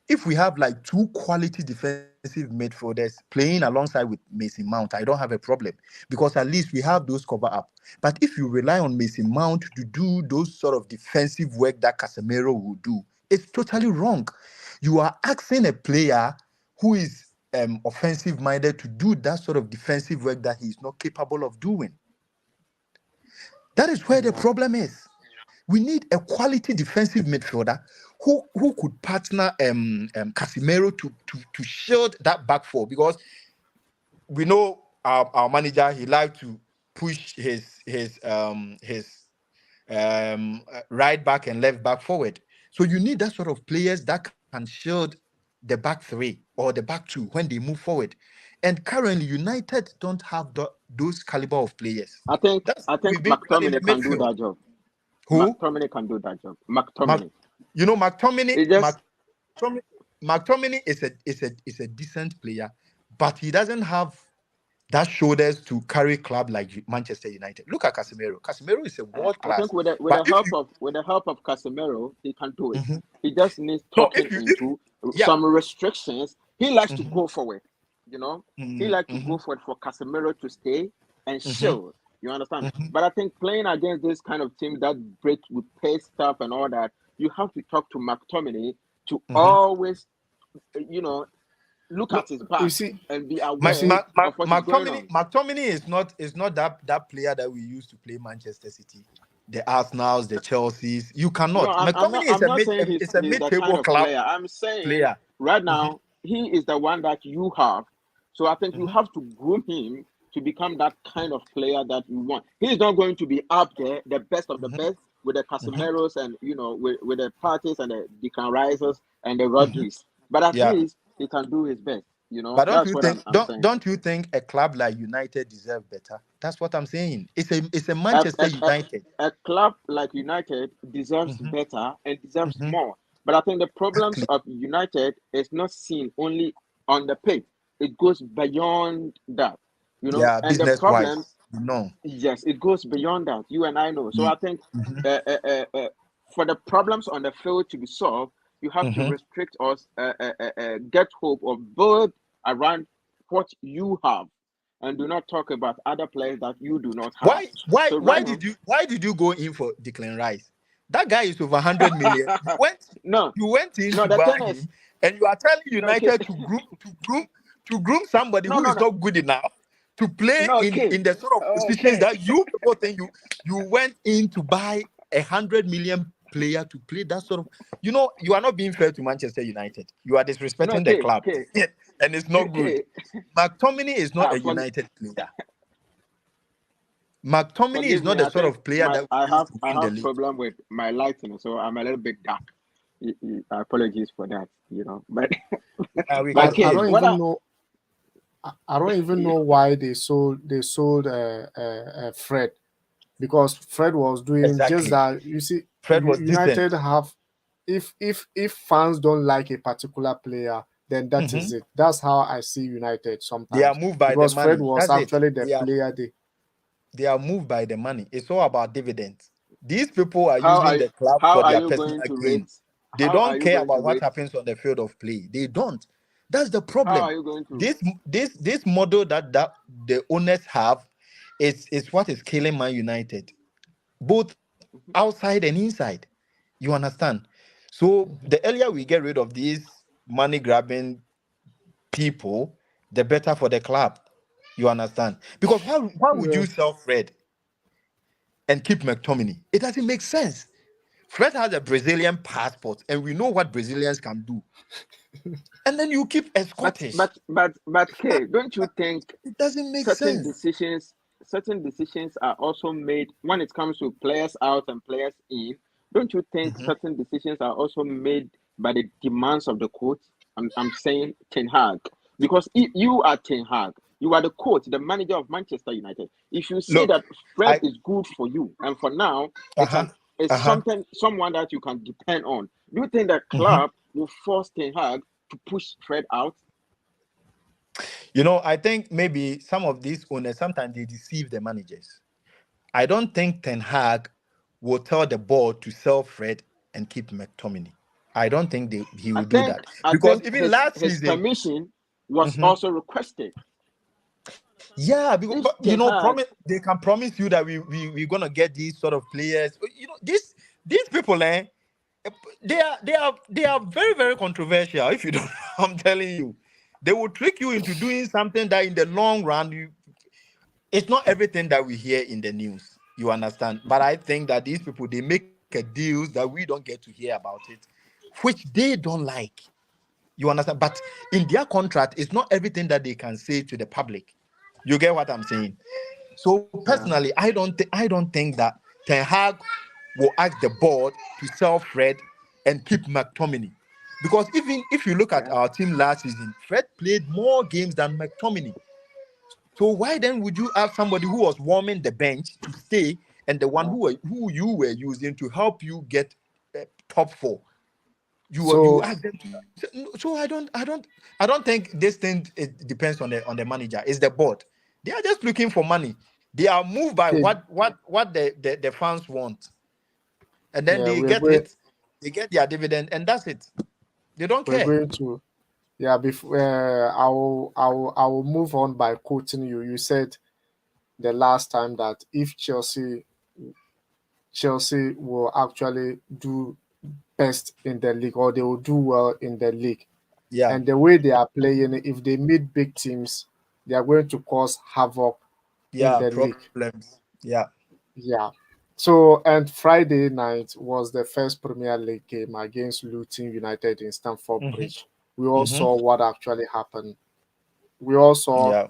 If we have like two quality defensive midfielders playing alongside with Mason Mount, I don't have a problem because at least we have those cover up. But if you rely on Mason Mount to do those sort of defensive work that Casemiro will do, it's totally wrong. You are asking a player who is offensive minded to do that sort of defensive work that he is not capable of doing. That is where the Yeah. problem is. We need a quality defensive midfielder who could partner Casemiro to shield that back four because we know our manager, he likes to push his right back and left back forward. So you need that sort of players that can shield the back three or the back two when they move forward. And currently, United don't have those caliber of players. That's I why think we've been bad in the McTominay can do midfield. that job. Who? McTominay can do that job. Mac, McTominay. McTominay, It just McTominay is a decent player, but he doesn't have that shoulders to carry club like Manchester United. Look at Casemiro. Casemiro is a world I think class. with But if you the help of Casemiro, he can do it. Mhm. He just needs no, talking if into yeah, some restrictions. He likes to hmm go forward, you know. He hmm likes to hmm go forward for Casemiro to stay and hmm shield. You understand? hmm But I think playing against this kind of team that break with pace stuff and all that, you have to talk to McTominay to hmm always, you know, look No, at his you back see, and be you aware see, of what is going on. McTominay is not that player that we used to play Manchester City, the Arsenals, the Chelseas. You No, cannot. McTominay I'm not saying is a he's the kind mid-table of club player. I'm saying player. right hmm now he is the one that you have. So I think you hmm have to groom him to become that kind of player that you want. He's not going to be up there, the best of the hmm best, with the hmm Casemiros and with the Parties and the Declan Rises and the hmm Rodgers. But at Yeah. least he can do his best. But don't That's you what think I'm saying. don't you think a club like United deserve better? That's what I'm saying. It's a a, Manchester a, a, United. a club like United deserves hmm better and deserves hmm more. But I think the problems Exactly. of United is not seen only on the pitch. It goes beyond that, Yeah, And the business problems, wise, no. yes, it goes beyond that. You and I know. So I think Mm-hmm. uh, uh, uh, uh, for the problems on the field to be solved, you have to hmm restrict us, get hope or build around what you have, and do not talk about other players that you do not have. Why why So why right now. did you go in for Declan Rice? That guy is over 100 million. No, You went in no, to the buy thing is, him, and you are telling no, okay, United to groom somebody no, who no, is no, not good enough to play no, in the sort of positions okay, that you people think you went in to buy 100 million player to play that sort of. You are not being fair to Manchester United. You are no, disrespecting the club, and it's not good. okay. McTominay is not a For, United player. McTominay is forgive not me. the I sort think of player that we use to I win the have league. problem with my lighting, so I'm a little bit dark. Apologies for that, But We I, can but see I okay, don't you. what I even know. I don't even know why they sold Fred, because Fred was doing just Exactly. that. You see, Fred was United decent. have, if fans don't like a particular player, then that is Mhm. it. That's how I see United They are sometimes, moved by the because Fred money. was That's it. actually the They are player they. they are moved by the money. It's all about dividends. These people are how using are the club how for are their you personal going to gain. rate? They How are don't you care going to about what rate? happens on the field of play. They don't. That's the How are problem. you going to? This model that the owners have is what is killing Man United, both outside and inside. You understand? So the earlier we get rid of these money grabbing people, the better for the club. You understand? Because why would Yeah. you sell Fred and keep McTominay? It doesn't make sense. Fred has a Brazilian passport, and we know what Brazilians can do. And then you keep a But Scottish. but but but That, K, don't you think it doesn't make certain sense. decisions certain decisions are also made when it comes to players out and players in? Don't you think Mhm. certain decisions are also made by the demands of the coach? I'm saying Ten Hag, because if you are Ten Hag, you are the coach, the manager of Manchester United. If you say Look, that Fred I is good for you, and for now uh-huh. it's Uh-huh. someone that you can depend on, do you think that Mhm. club will force Ten Hag to push Fred out? I think maybe some of these owners sometimes they deceive the managers. I don't think Ten Hag will tell the board to sell Fred and keep McTominay. I don't think he will do that I because think even last his season, permission was mhm, also requested. yeah, because If but, Ten Hag, promise they can promise you that we're gonna get these sort of players. These people, they are very very controversial. If you don't, I'm telling you, they will trick you into doing something that in the long run it's not everything that we hear in the news. You understand? But I think that these people they make a deals that we don't get to hear about it, which they don't like. You understand? But in their contract, it's not everything that they can say to the public. You get what I'm saying? So Yeah. personally, I don't think that Ten Hag will ask the board to sell Fred and keep McTominay. Because even if you look at Yeah. our team last season, Fred played more games than McTominay. So why then would you have somebody who was warming the bench to stay and the one Yeah. who you were using to help you get top four? You So ask them to. So I don't think this thing it depends on the manager. It's the board. They are just looking for money. They are moved by okay, what the fans want, and then yeah, they get it. They get their dividend, and that's it. They don't we're care. going to yeah. Before I will move on by quoting you. You said the last time that if Chelsea will actually do best in the league or they will do well in the league. Yeah, And the way they are playing, if they meet big teams, they are going to cause havoc in yeah, the league. problems. Yeah. Yeah. So, and Friday night was the first Premier League game against Luton United in Stamford Mm-hmm. Bridge. We all Mm-hmm. saw what actually happened. We all saw Yeah.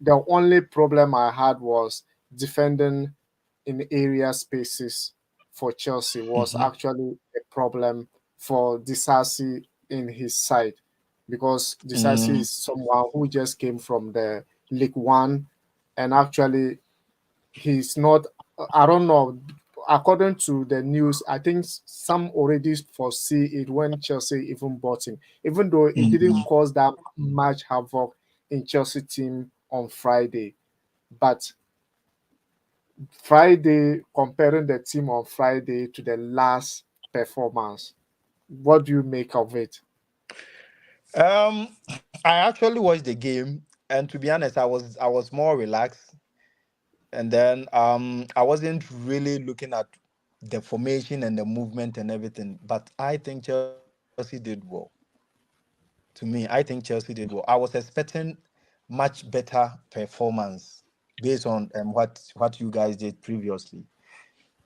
the only problem I had was defending in area spaces for Chelsea was Mm-hmm. actually a problem for Disasi in his side because Disasi Mm, is someone who just came from the League One and actually he's not. I don't know. According to the news, I think some already foresee it when Chelsea even bought him, even though it didn't mm, cause that much havoc in Chelsea team on Friday. But Friday, comparing the team on Friday to the last performance, what do you make of it? um, I actually watched the game, and to be honest, I was more relaxed, and then I wasn't really looking at the formation and the movement and everything. But I think Chelsea did well. To me, I think Chelsea did well. I was expecting much better performance based on what you guys did previously.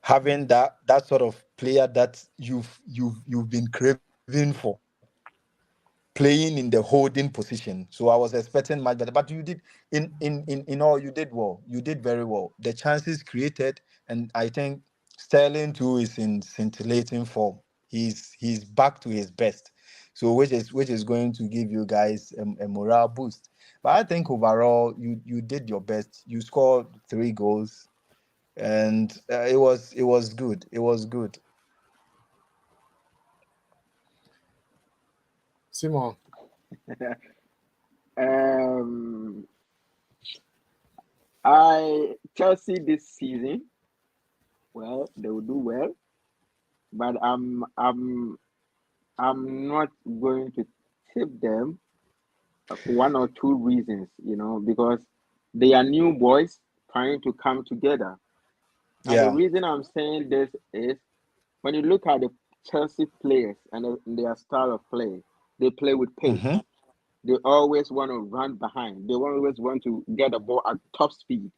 Having that sort of player that you've been craving for, playing in the holding position. So I was expecting much better. But you did in all, you did well. You did very well. The chances created, and I think Sterling too is in scintillating form. He's back to his best. So which is going to give you guys a morale boost. But I think overall you did your best. You scored 3 goals, and it was good. It was good. Simon, um, I Chelsea this season, well, they will do well, but I'm not going to tip them for one or two reasons, because they are new boys trying to come together. And the Yeah. reason I'm saying this is when you look at the Chelsea players and their style of play, they play with pace. Mm-hmm. They always want to run behind. They always want to get the ball at top speed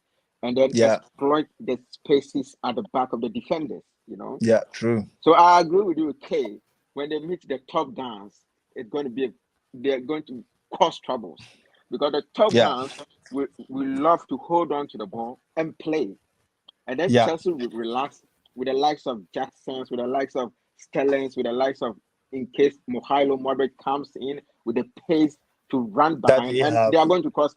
and then Yeah. exploit the spaces at the back of the defenders. Yeah. True. So I agree with you, Kay. When they meet the top guns, they're going to cause troubles because the top Yeah. guns will love to hold on to the ball and play. And then Yeah. Chelsea will relax with the likes of Jacksons, with the likes of Stellings, with the likes of, in case Mikhailo Modric comes in with the pace to run That behind, they and have. they are going to cause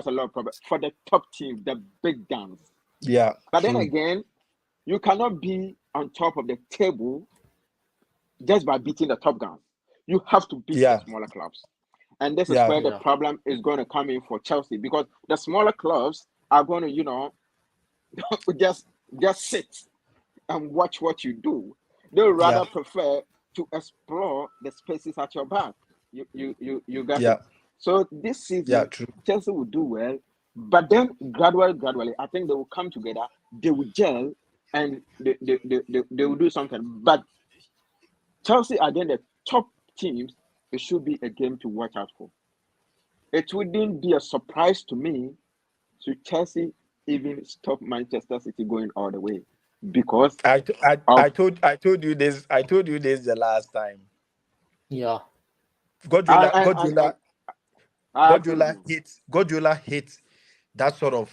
a lot of problems for the top teams, the big guns. Yeah. But then True. again, you cannot be on top of the table just by beating the top guns. You have to beat the Yeah. smaller clubs. And this is Yeah. where the yeah, problem is going to come in for Chelsea because the smaller clubs are going to, just just sit and watch what you do. They'll Yeah. rather prefer to explore the spaces at your back. You got Yeah. it. So this Yeah. season, True. Chelsea will do well, but then gradually, I think they will come together, they will gel, and they will do something. But Chelsea are then the top teams. It should be a game to watch out for. It wouldn't be a surprise to me to Chelsea even stop Manchester City going all the way because I of told you this. I told you this the last time. yeah. Guardiola, And Guardiola, I agree with you. Guardiola hates that sort of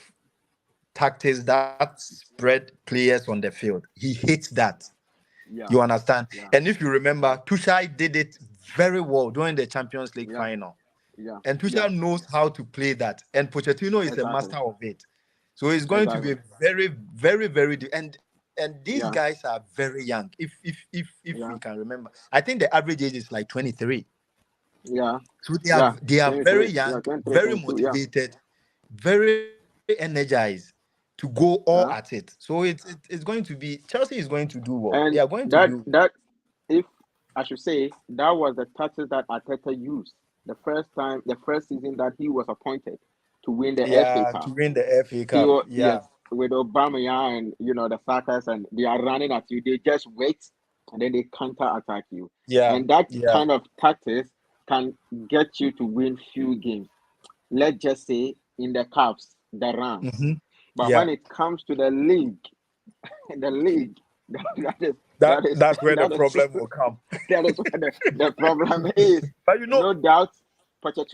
tactics that spread players on the field. He hates that. You Yeah, understand? yeah, And if you remember, Tuchel did it very well during the Champions League yeah, final. yeah, And yeah. Tuchel knows how to play that. And Pochettino is a Exactly, master of it. So it's going to exactly. be very, very, very and these Yeah, guys are very young. If we yeah, can remember, I think the average age is like 23. yeah, So yeah. they are very 23, yeah, young, 23, very 22, yeah, motivated, very energized to go all at it. yeah. So it's going to be Chelsea is going to do well. They are And going to do that if I should say that was the tactics that Arteta used the first season that he was appointed to win the FA yeah to Cup. win the FA He Cup. was, Yeah, yes, with Obama and the Sakas, and they are running at you. They just wait and then they counter attack you. yeah, And that yeah. kind of tactics can get you to win few games. Let's just say in the cups, the runs. Hmm. But Yeah. when it comes to the league, the league, that is That that is that's where the that is problem will come. that is what the problem is. But No doubt,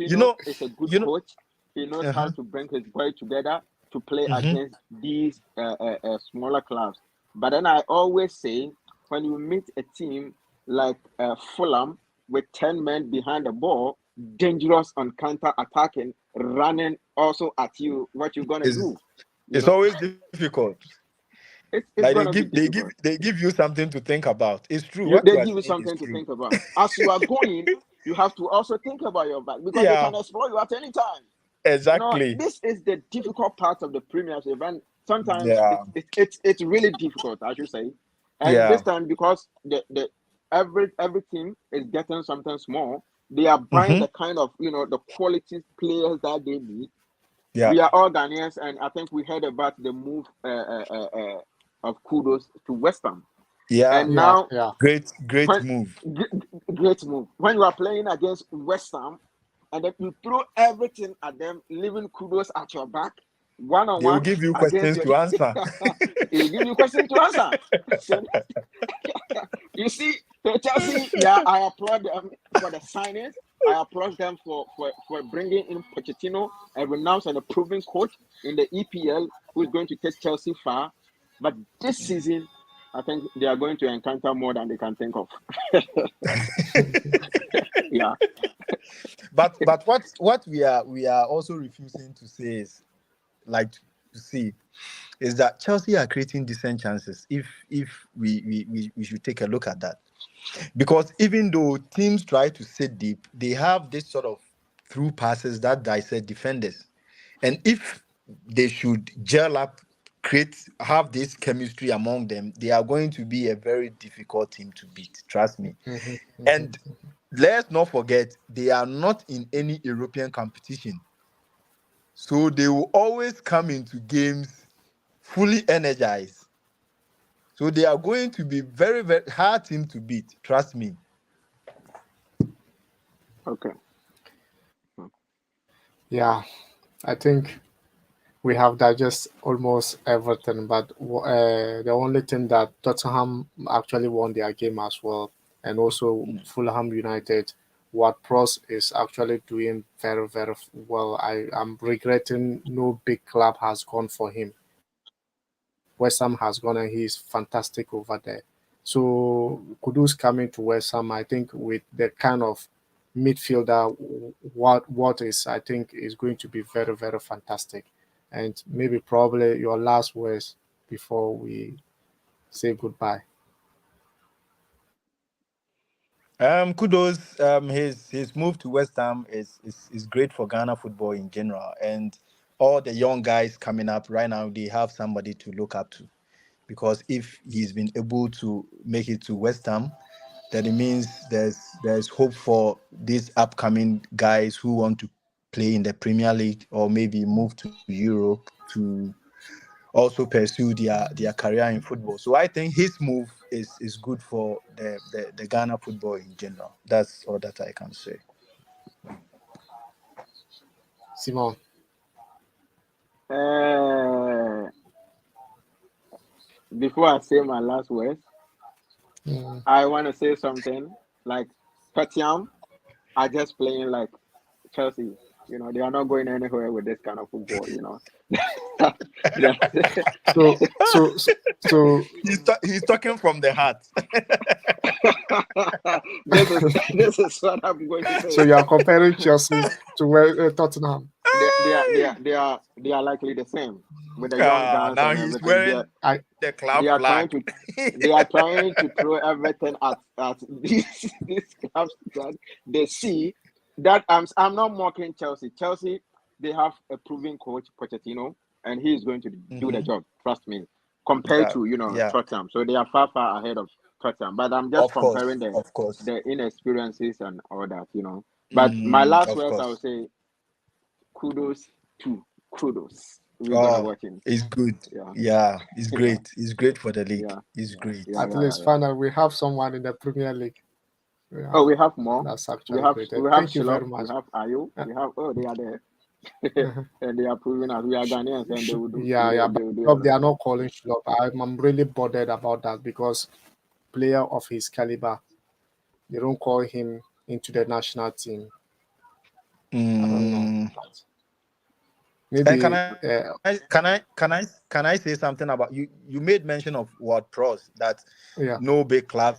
you Pochettino know, is a good you know. coach. He knows how Uh-huh. to bring his boy together to play Hmm. against these smaller clubs. But then I always say, when you meet a team like Fulham with 10 men behind the ball, dangerous on counter attacking, running also at you, what you gonna It's do? You it's know, always difficult. it's Like gonna be difficult. they give you something to think about. It's true. You What you they are give you saying is something to true. think about. As you are going, you have to also think about your back because they Yeah, can exploit you at any time. exactly. This is the difficult part of the Premiership, and sometimes Yeah, it's really difficult, I should say. And yeah. this time, because the every team is getting something small, they are buying Hmm. the kind of the quality players that they need. Yeah, We are all Ghanaians, and I think we heard about the move of Kudos to West Ham, yeah. and Yeah, now yeah. Great when move. great move when you are playing against West Ham and then you throw everything at them, leaving Kudos at your back, one on They will one give you against questions your. to answer. He will give you questions to answer. So you see, so Chelsea, yeah, I applaud them for the signings. I applaud them for bringing in Pochettino, a renowned and a proven coach in the EPL who is going to take Chelsea far. But this season, I think they are going to encounter more than they can think of. Yeah, But what we are also refusing to say is like to see is that Chelsea are creating decent chances if we should take a look at that. Because even though teams try to sit deep, they have this sort of through passes that dissect defenders. And if they should gel up, have this chemistry among them, they are going to be a very difficult team to beat. Trust me. Hmm. And let's not forget, they are not in any European competition. So they will always come into games fully energized. So they are going to be very, very hard team to beat. Trust me. okay. Yeah, I think we have digest almost everything, but the only thing that Tottenham actually won their game as well, and also Fulham United, what Pros is actually doing very, very well. I am regretting no big club has gone for him. West Ham has gone and he's fantastic over there. So Kudus coming to West Ham, I think with the kind of midfielder, what is I think is going to be very, very fantastic. And maybe probably your last words before we say goodbye. Kudos. His move to West Ham is great for Ghana football in general, and all the young guys coming up right now, they have somebody to look up to. Because if he's been able to make it to West Ham, then it means there's hope for these upcoming guys who want to play in the Premier League or maybe move to Europe to also pursue their career in football. So I think his move is good for the Ghana football in general. That's all that I can say. Simon. Uh, Before I say my last words, Mm, I want to say something like Petiam. are just playing like Chelsea. They are not going anywhere with this kind of football. They So so so, so He's talking from the heart. this is this is what I'm going to so say. you are comparing Chelsea to Tottenham. They are likely the same with the young guns Now and he's everything. wearing I the They club are trying flag. to they are trying to throw everything at these clubs that they see. That I'm not mocking Chelsea. Chelsea, they have a proven coach, Pochettino, and he is going to do the Mhm. job. Trust me. Compared Yeah, to yeah. Tottenham, so they are far ahead of Tottenham. But I'm just Of comparing course, the of course. the inexperiences and all that. But my last Of words, I would course. say kudos to kudos. We're gonna Oh, watch him. it's good. Yeah, Yeah, it's yeah, great. It's great for the league. yeah, It's great. yeah, at yeah, least yeah. finally we have someone in the Premier League. Oh, Yeah, we have more. that's We actually have great. we have Thank you very Shilop. We much. have Ayo. Uh, We have they are there, uh, and they are proving us we are Ghanaians, and they will do yeah, they, yeah, but they will do Schlupp, they are everything. not calling Schlupp. I'm really bothered about that because player of his caliber, they don't call him into the national team. I don't know. Mm. But And maybe, can I say something about you? You made mention of what pros that yeah. no big club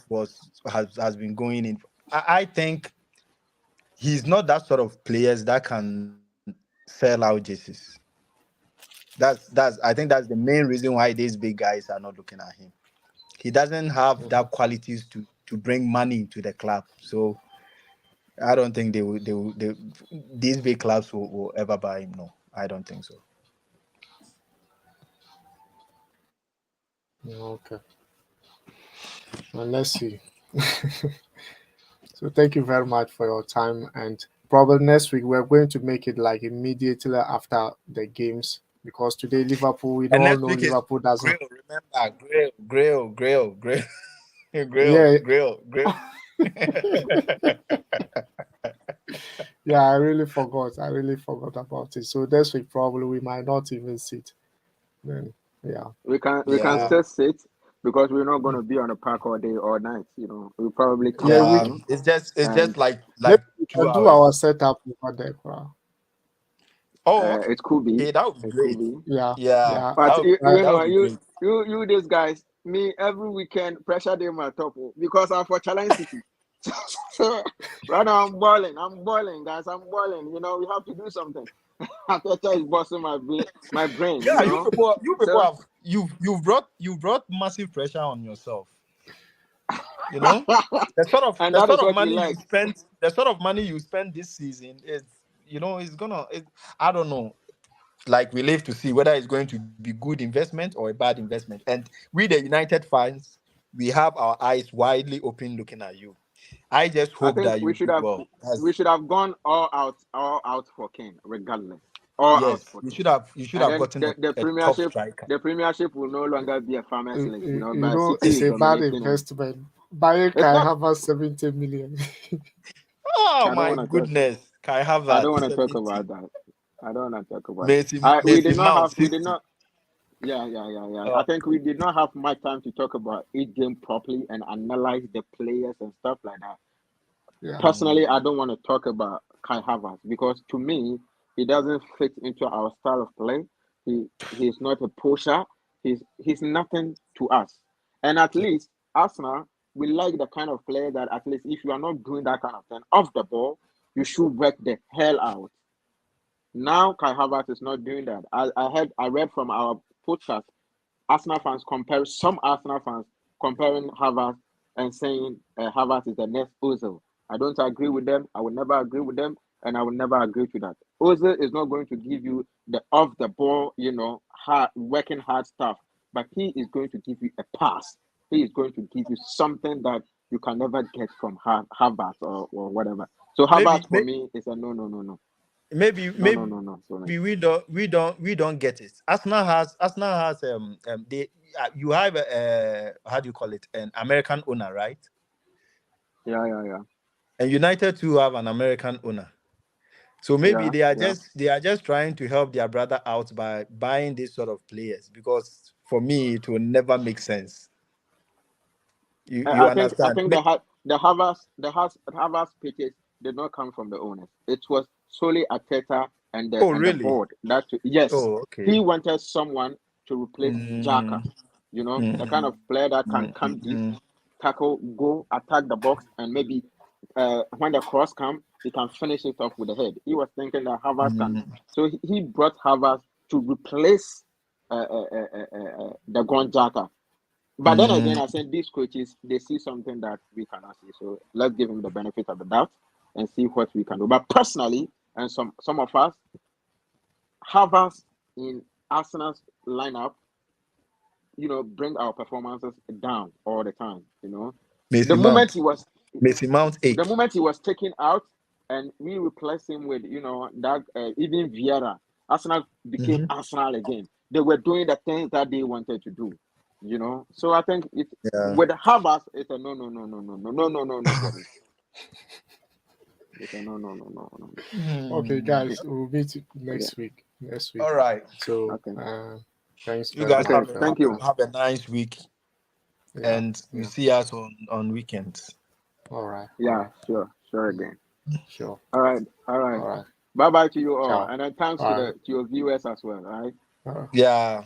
has been going in. I think he's not that sort of players that can sell out jerseys. That's I think that's the main reason why these big guys are not looking at him. He doesn't have Mhm. that qualities to bring money into the club. So I don't think these big clubs will ever buy him. No, I don't think so. Okay. Well, let's see. So thank you very much for your time. And probably next week we're going to make it like immediately after the games because today Liverpool, we And don't next know week is Liverpool doesn't. grill. Remember, Yeah, grill. yeah, I really forgot. I really forgot about it. So this week probably we might not even sit. Then yeah. We can Yeah, So still sit because we're not gonna be on the park all day or night. We'll probably come yeah, back we yeah. home It's just and maybe like we two can do hours. our setup over there. Oh, okay. it could be, That would be it could great. be. Yeah, Yeah, yeah. But that would be you great. you these guys, me every weekend pressure them at top because I'm for Challenge City. So right now I'm boiling, guys. I'm boiling. We have to do something. Arteta is busting my brain. Yeah, you people So have you brought massive pressure on yourself. You know, the sort of and the that sort is of what we money you like. spent the sort of money you spend this season is it's gonna I don't know. Like we live to see whether it's going to be good investment or a bad investment. And we the United fans, we have our eyes widely open looking at you. I just I hope think that you do well. we should have gone all out for Kane, regardless. All out Yes, for you Kane. should And have then gotten the a top premiership striker. the premiership will no longer be a farmer's league, you but know, City it's is a bad dominating and investment. Buying it's Kai not Havertz 70 million. Oh I don't my want to talk goodness, Kai I don't Havertz want to talk 70. about that. I don't want to talk about that. Messi We Messi did not Mount have we 60. did not yeah, yeah, yeah, yeah. I Oh, think we did not have much time to talk about each game properly and analyze the players and stuff like that. Yeah, Personally, mm, I don't want to talk about Kai Havertz because to me, he doesn't fit into our style of play. He's not a pusher. He's nothing to us. And at yeah. least Arsenal, we like the kind of player that at least if you are not doing that kind of thing off the ball, you should work the hell out. Now Kai Havertz is not doing that. I read from our podcast some Arsenal fans comparing Havertz and saying Havertz is the next Ozil. I don't agree with them. I will never agree with them, and I will never agree to that. Ozil is not going to give you the off the ball, working hard stuff, but he is going to give you a pass. He is going to give you something that you can never get from Havertz or whatever. So Maybe Havertz for me is a no, no, no, no, maybe no, no, maybe no, no for me. we don't get it. Arsenal has they you have how do you call it, an American owner, right? Yeah, yeah, yeah, And United too have an American owner. So maybe yeah, they yeah. are just trying to help their brother out by buying this sort of players, because for me it will never make sense. You I think understand? the Havas pitches did not come from the owners. It was solely Arteta and Oh, the really? board. That yes, Oh, he okay. wanted someone to replace Xhaka. Mm, You know, the kind mm, of player that can mm, come deep, mm, tackle, go attack the box, and maybe when the cross comes, he can finish it off with the head. He was thinking that Havertz can, mm, so he brought Havertz to replace the gone Xhaka. But then again, mm. I said these coaches they see something that we cannot see, so let's give him the benefit of the doubt and see what we can do. But personally, and some of us, Havertz in Arsenal's lineup, bring our performances down all the time. The Macy moment Mount. he was Macy Mount the 8. moment he was taken out and we replaced him with that even Vieira, Arsenal became Mm-hmm. Arsenal again. They were doing the things that they wanted to do. So I think it Yeah. with Havertz, it's a no no no no no no no no no no for me. It's a no no no no no. Okay, Mm. guys, we'll meet Okay, next week. Next week. All right. So, okay, thanks You very guys okay. much. Thank you. have a nice week, Yeah, and we yeah. see us on weekends. All right, all Yeah, right, sure again. sure. All right, all right. All right. Bye bye to you all, Ciao. and then thanks All to right. your viewers as well. All right. Uh, Yeah.